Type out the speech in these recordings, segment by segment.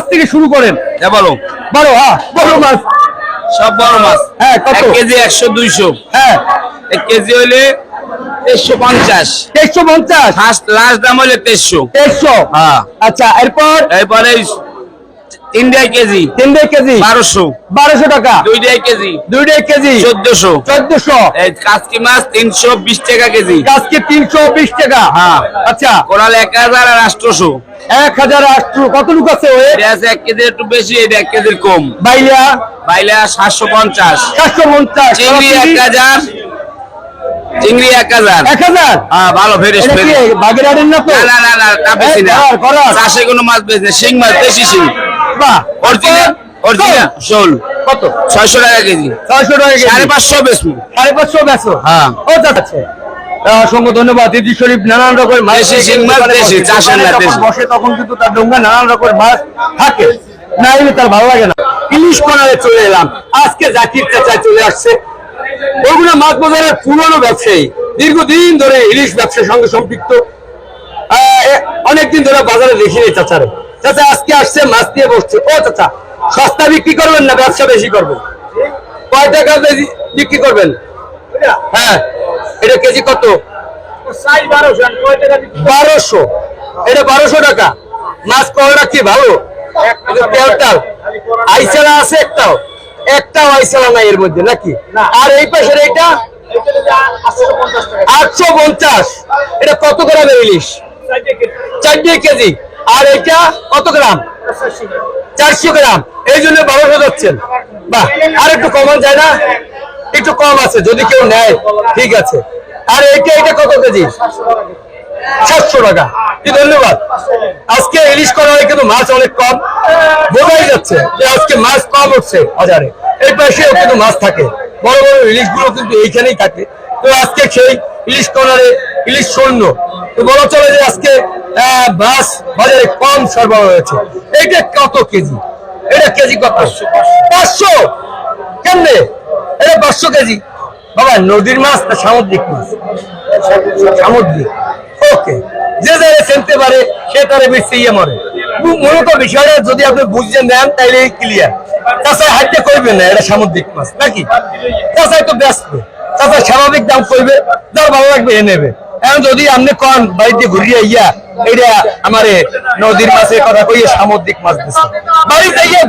মাছ থেকে শুরু করেন? বলো বড়, হ্যাঁ বড় মাছ, সব বড় মাছ। হ্যাঁ কত? 1 কেজি 100 200। হ্যাঁ 1 কেজি হলে 150। 150 ফার্স্ট লাস্ট দাম হলে 150। 150। হ্যাঁ। আচ্ছা এরপরে 3 কেজি 3 কেজি 1200 টাকা। 2 কেজি 2 কেজি 1400। এই কাচকি মাছ 320 টাকা কেজি। আজকে 320 টাকা। হ্যাঁ। আচ্ছা কোরাল 1000 আর 800। 1800। কত লুক আছে ওই? এটা আছে 1 কেজি একটু বেশি, এটা 1 কেজির কম। বাইলা 750। 750। চিংড়ি 1000। চিংড়ি 1000। 1000। হ্যাঁ ভালো ফ্রেশ এটা কি বাগেরহাটের না তো? না তা বেশি না। চাষে কোনো মাছ বেশি না, শিং মাছ দেশি শিং। বাহ, অরিজিনাল শোল। কত? 600 টাকা কেজি। 600 টাকা কেজি। 550 বেচবো। 550 বেচো? হ্যাঁ। ও যাচ্ছে। অসংখ্য ধন্যবাদ। ইদি শরীফ নানান রকমের মাছ, দেশি শিং মাছ, দেশি চাষের না দেশি। বসে তখন কিন্তু তার ডোঙ্গা নানান রকমের মাছ থাকে, না এলে তার ভালো লাগে না। ইলিশ কর্নারে চলে এলাম। আজকে জাকির চাচা চলে আসছে, বগুড়া মাছ বাজারের পুরনো ব্যবসায়ী, দীর্ঘদিন ধরে ইলিশ ব্যবসার সঙ্গে সম্পৃক্ত। অনেকদিন ধরে বাজারে দেখিনি চাচারে। চাচা আজকে আসছে, মাছ নিয়ে বসছে। ও চাচা, সস্তা বিক্রি করবেন না ব্যবসা বেশি করবেন? কয় টাকা বিক্রি করবেন? হ্যাঁ, এটা কেজি কত? 1200। এটা 1200 টাকা। মাছ কয়টা কি ভালো? আইসালা আছে একটাও আইসালা নাই এর মধ্যে নাকি? আর এই পাশের এইটা 850। এটা কত গ্রামের ইলিশ? 4 কেজি। আর এটা কত গ্রাম? 400 গ্রাম। এই জন্য 1200 যাচ্ছেন। বাহ, আর একটু কমান যায় না? একটু কম আছে, যদি কেউ নেয় ঠিক আছে। আর এটা কত কেজি? 700 টাকা। কি ধন্যবাদ। আজকে ইলিশ করা হয় কিন্তু মাছ অনেক কম, বোঝাই যাচ্ছে যে আজকে মাছ কম উঠছে বাজারে। এই পাশেও কিন্তু মাছ থাকে, বড় বড় ইলিশ গুলো কিন্তু এইখানেই থাকে। তো আজকে সেই ইলিশ করারে ইলিশ শূন্য, তো বলা চলে যে আজকে মাছ বাজারে কম সরবরাহ হয়েছে। এইটা কত কেজি? এটা কেজি কত? 500। কেমনে এটা 500 কেজি? বাবা, নদীর মাছ না সামুদ্রিক মাছ? সামুদ্রিক। ওকে, যে যারা চিনতে পারে সে তারে বেশি মরে। মূলত বিষয়টা যদি আপনি বুঝতে নেন তাইলে ক্লিয়ার। তাছাড়া হাইটে করবেন না এটা সামুদ্রিক মাছ নাকি? তাছাড়া তো ব্যস্ত, তাছাড়া স্বাভাবিক দাম করবে, যার ভালো লাগবে এ নেবে। এখন যদি আপনি কন বাড়িতে ঘুরিয়ে ইয়া এটা আমার নদীর মাছের কথা কইয়ে সামুদ্রিক মাছ দিচ্ছে, বাড়িতে গিয়ে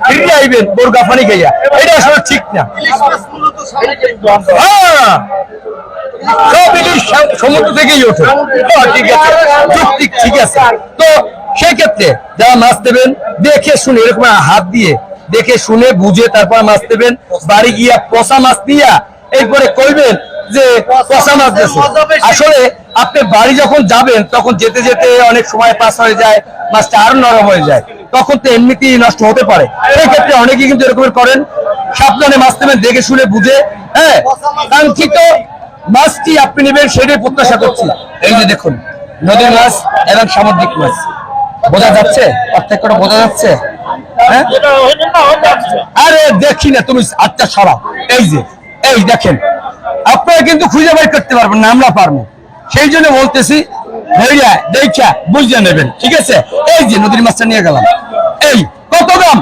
ফিরিয়ে আইবেন বোরগা পানি খাইয়া, এটা আসলে ঠিক না। হ্যাঁ, সব ইলিশ সমুদ্র থেকেই ওঠে। ঠিক আছে, যৌক্তিক, ঠিক আছে। তো সেই ক্ষেত্রে যারা মাছ দেবেন দেখে শুনে, এরকম হাত দিয়ে দেখে শুনে বুঝে তারপর মাছ দেবেন। বাড়ি গিয়া পচা মাছ দিয়া এরপরে কইবেন যে পচা মাছ দিয়েছে। আসলে আপনি বাড়ি যখন যাবেন তখন যেতে যেতে অনেক সময় পাস হয়ে যায়, মাছটা আরো নরম হয়ে যায়, তখন তো এমনিতেই নষ্ট হতে পারে। সেই ক্ষেত্রে অনেকেই কিন্তু এরকম করেন। সাবধানে মাছ দেবেন, দেখে শুনে বুঝে। হ্যাঁ, কাঙ্ক্ষিত মাছটি আপনি নেবেন সেটাই প্রত্যাশা করছি। এই যে দেখুন, নদীর মাছ এবং সামুদ্রিক মাছ বোঝা যাচ্ছে, পার্থক্যটা বোঝা যাচ্ছে? হ্যাঁ, আরে দেখি না তুমি, আচ্ছা সরাও। এই দেখেন, আপনারা কিন্তু খুঁজে বের করতে পারবেন না, আমরা পারবো। সেই জন্য বলতেছি, দেখা বুঝে নেবেন, ঠিক আছে? এই যে নদীর মাছটা নিয়ে গেলাম। এই কত দাম?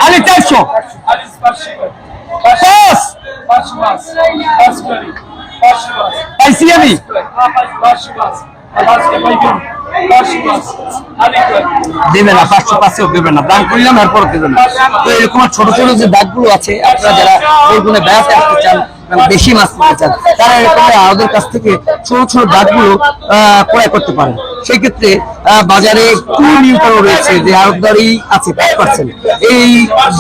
আলি 400। পাইছি আমি। দেবে না 500 দেবেন না, দাম করলাম এরপর দেবেন না। তো এরকম ছোট ছোট যে দাগগুলো আছে, আপনারা যারা ওইগুলো বেড়াতে আসতে চান, বেশি মাছ নিতে চান, তারা এরকম আমাদের কাছ থেকে ছোট ছোট দাগগুলো ক্রয় করতে পারেন। সেই ক্ষেত্রে বাজারে একটু নিয়ন্ত্রণ রয়েছে যে আড়তদারি আছে 5%, এই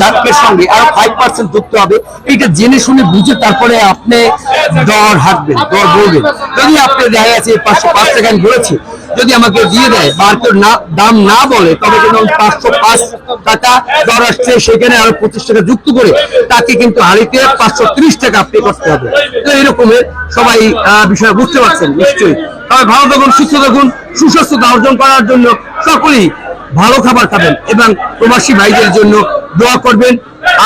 দাগের সঙ্গে আরো 5% যুক্ত হবে। এইটা জেনে শুনে বুঝে তারপরে আপনি দর হাঁটবেন, দর বলবেন। যদি আপনি দেখা যাচ্ছে 505 টাকা আমি বলেছি, যদি আমাকে দিয়ে দেয় মার্কেট না দাম না বলে, তবে কিন্তু 505 টাকা দর আসছে, সেখানে আরো 25 টাকা যুক্ত করে তাকে কিন্তু হাড়িতে 530 টাকা পে করতে হবে। তো এরকমের সবাই বিষয় বুঝতে পারছেন নিশ্চয়ই। তবে ভালো থাকুন, সুস্থ থাকুন, সুস্বাস্থ্যতা অর্জন করার জন্য সকলেই ভালো খাবার খাবেন এবং প্রবাসী ভাইদের জন্য দোয়া করবেন।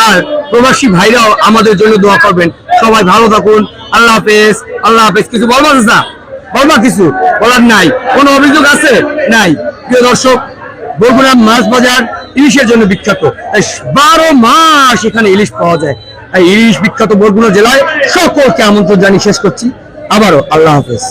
আর প্রবাসী ভাইরাও আমাদের জন্য দোয়া করবেন। সবাই ভালো থাকুন। আল্লাহ হাফেজ। আল্লাহ হাফেজ। কিছু বলবো না, বলবা কিছু বলার নাই? কোনো অভিযোগ আছে? নাই। প্রিয় দর্শক, বরগুনা মাছ বাজার ইলিশের জন্য বিখ্যাত। তাই 12 মাস এখানে ইলিশ পাওয়া যায়। তাই ইলিশ বিখ্যাত বরগুনা জেলায় সকলকে আমন্ত্রণ জানিয়ে শেষ করছি। আবারও আল্লাহ হাফেজ।